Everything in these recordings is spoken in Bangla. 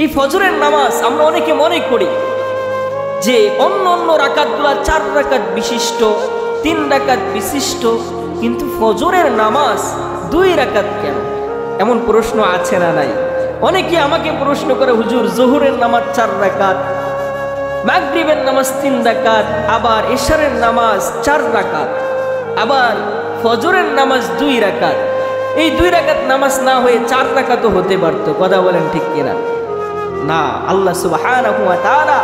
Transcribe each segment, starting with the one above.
এই ফজরের নামাজ আমরা অনেকে মনে করি যে অন্য অন্য রাকাতগুলা 4 রাকাত বিশিষ্ট, 3 রাকাত বিশিষ্ট, কিন্তু ফজরের নামাজ 2 রাকাত কেন? এমন প্রশ্ন আছে না নাই? অনেকে আমাকে প্রশ্ন করে, হুজুর জোহরের নামাজ 4 রাকাত, মাগরিবের নামাজ 3 রাকাত, আবার এশারের নামাজ 4 রাকাত, আবার ফজরের নামাজ 2 রাকাত। এই 2 রাকাত নামাজ না হয়ে 4 রাকাতও হতে পারতো। কথা বলেন ঠিক কিনা? না, আল্লাহ সুবহানাহু ওয়া তাআলা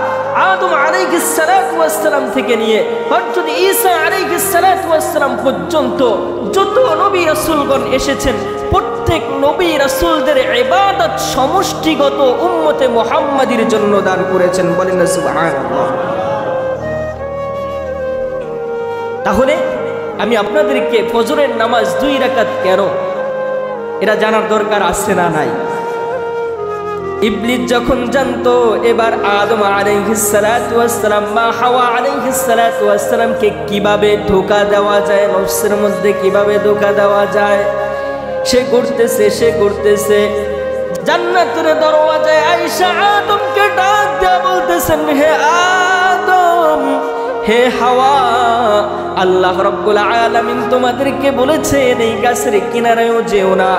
আদম আলাইহিস সালাতু ওয়াস সালাম থেকে নিয়ে হযরত ঈসা আলাইহিস সালাতু ওয়াস সালাম পর্যন্ত যত নবী রাসূলগণ এসেছেন, প্রত্যেক নবী রাসূলদের ইবাদত সমষ্টিগত উম্মতে মুহাম্মাদির জন্য দান করেছেন। বলেন না সুবহানাল্লাহ। তাহলে আমি আপনাদেরকে ফজরের নামাজ 2 রাকাত কেন, এটা জানার দরকার আছে না নাই? ইবলিস যখন জানতো এবার আদম আলাইহিস সালাতু ওয়াস সালাম, মা হাওয়া আলাইহিস সালাতু ওয়াস সালামকে কিভাবে ধোঁকা দেওয়া যায়, নফসের মধ্যে কিভাবে ধোঁকা দেওয়া যায়, সে করতেছে জান্নাতের দরওয়াজায় আয়েশা আদমকে ডাক দেয়া বলতেছেন, হে আদম, হে হাওয়া, আল্লাহ রাব্বুল আলামিন তোমাদেরকে বলেছেন এই গাছের কিনারায়ও যেও না,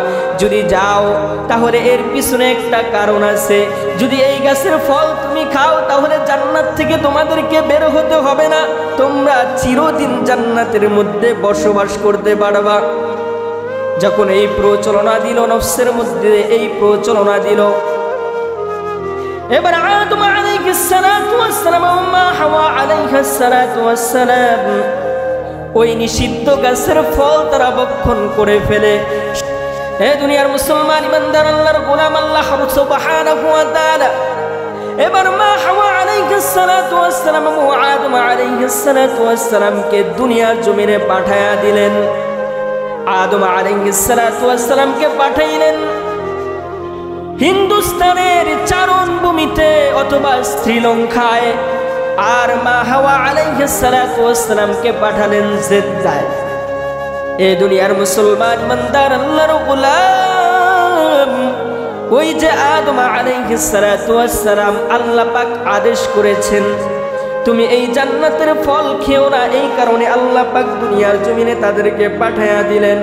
যদি যাও তাহলে এর পিছনে একটা কারণ আছে, যদি এই গাছের ফল তুমি খাও তাহলে জান্নাত থেকে তোমাদেরকে বের হতে হবে না, তোমরা চিরদিন জান্নাতের মধ্যে বসবাস করতে পারবা। যখন এই প্রচলনা দিল, নফসের মধ্যে এই প্রচলনা দিল, এবার আদম আলাইহিস সালাতু ওয়াস সালাম ও মা হাওয়া আলাইহিস সালাতু ওয়াস সালাম ওই নিষিদ্ধ গাছের ফল তারা ভক্ষণ করে ফেলে। হে দুনিয়ার মুসলমান ইমানদার আল্লাহর গোলাম, আল্লাহ সুবহানাহু ওয়া তাআলা এবার মা হাওয়া আলাইহিস সালাতু ওয়াস সালাম ও আদম আলাইহিস সালাতু ওয়াস সালামকে দুনিয়ার জমিনে পাঠায়া দিলেন। আদম আলাইহিস সালাতু ওয়াস সালামকে পাঠাইলেন হিন্দুস্তানের চারণভূমিতে অথবা শ্রীলঙ্কায়, আর মা হাওয়া আলাইহিস সালাতু ওয়াস সালামকে পাঠালেন জেদ্দায়। এ দুনিয়ার মুসলমান ইমানদার আল্লাহর গোলাম, ওই যে আদম আলাইহিস সালাতু ওয়াস সালাম আল্লাহ পাক আদেশ করেছেন তুমি এই জান্নাতের ফল খেও না, এই কারণে আল্লাহ পাক দুনিয়ার জমিনে তাদেরকে পাঠায়া দিলেন।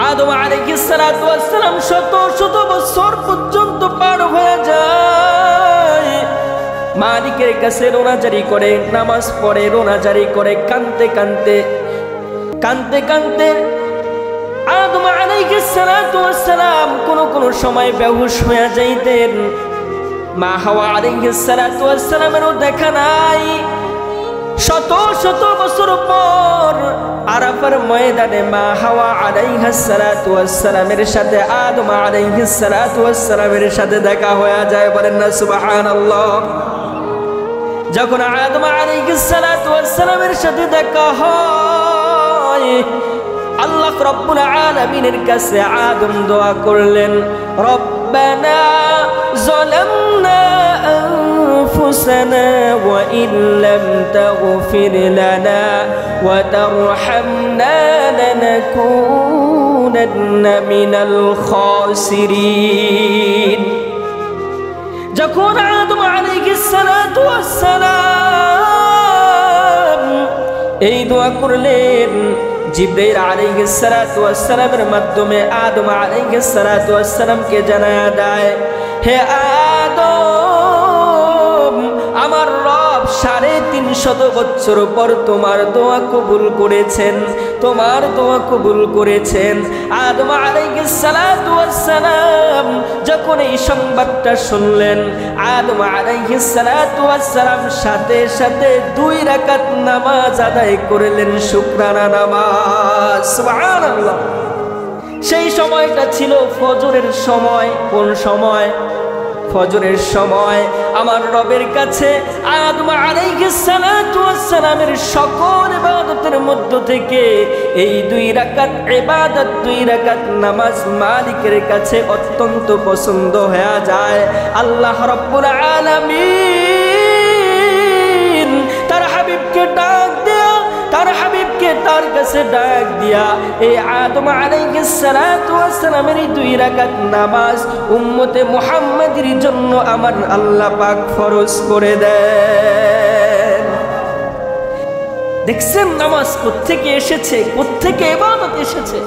আদম আলাইহিস সালাতু ওয়াস সালাম শত শত বছর পর্যন্ত পার হয়ে যায়, মালিকের কাছে রোনাজারি করে, নামাজ পড়ে, রোনাজারি করে, কাঁদতে কাঁদতে আদম আলাইহিস সালাতু ওয়াস সালাম কোন সময় বেহুশ হয়ে যাইতেন। মা হাওয়া আলাইহিস সালাতু ওয়াস সালামেরও দেখা নাই। শত শত বছর পর আরাফার ময়দানে মা হাওয়া আলাইহিস সালাতু ওয়াস সালামের সাথে আদম আলাইহিস সালাতু ওয়াস সালামের সাথে দেখা হয়ে যায়। বলেন না সুবহানাল্লাহ। যখন আদম আলাইহিস সালাতু ওয়াস সালামের সাথে দেখা হয়, আল্লাহ রাব্বুল আলামিনের কাছে আদম দোয়া করলেন, রব্বানা যালামনা আনফুসানা ওয়া ইল্লাম তাগফির লানা ওয়া তারহামনা লানাকুনান্না মিনাল খাসিরিন। যখন আদম আলাইহিস সালাতু ওয়াস সালাম এই দোয়া করলেন, জিবরাইল আলাইহিস সালাতু ওয়াস সালামের মাধ্যমে আদম আলাইহিস সালাতু ওয়াস সালামকে জানায়া দেয়, হে আদম, আমার রব 350 বছর পর তোমার দোয়া কবুল করেছেন। আদম আলাইহিস সালাতু ওয়াস সালাম যখন এই সংবাদটা শুনলেন, আদম আলাইহিস সালাতু ওয়াস সালাম সাথে সাথে 2 রাকাত নামাজ আদায় করলেন, শুকরানা নামাজ। সুবহানাল্লাহ। সেই সময়টা ছিল ফজরের সময়। কোন সময়? ফজরের সময়। আমার রবের কাছে আদম আলাইহিস সালাতু ওয়াস সালামের সকল ইবাদতের মধ্য থেকে এই 2 রাকাত ইবাদত, 2 রাকাত নামাজ মালিকের কাছে অত্যন্ত পছন্দ হয়ে যায়। আল্লাহ রাব্বুল আলামিন তার হাবিবকে ডাক দেয়া, তার হাবিবকে তার কাছে ডাক দিয়া এই আদম আলাইহিস সালাতু ওয়াস সালামের 2 রাকাত নামাজ উম্মতে মুহাম্মাদের জন্য আমার আল্লাহ পাক ফরজ করে দেন। দেখছেন নামাজ কোত্থেকে এসেছে, কোত্থেকে ইবাদত এসেছে।